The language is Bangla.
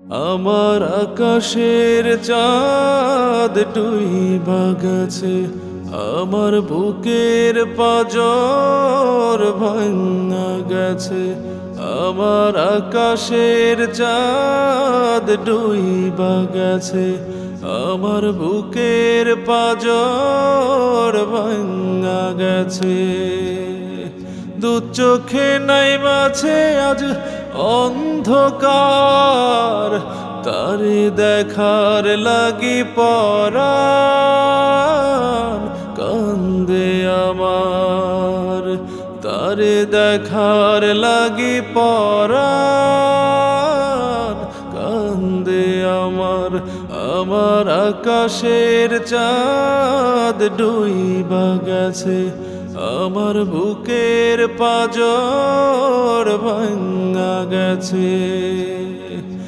আমার আকাশের চাঁদ ডুইবা গেছে, আমার বুকের পাঁজর ভাঙা গেছে। আমার আকাশের চাঁদ ডুইবা গেছে, আমার বুকের পাঁজর ভাঙা গেছে। দু চোখে নাই মাছে আজ অন্ধকার, তারে দেখার লাগি পরাণ কান্দে আমার, তারে দেখার লাগি পরাণ কান্দে আমার। আমার আকাশের চাঁদ ডুইবা গেছে, আমার বুকের পাঁজর ভাঙা গেছে।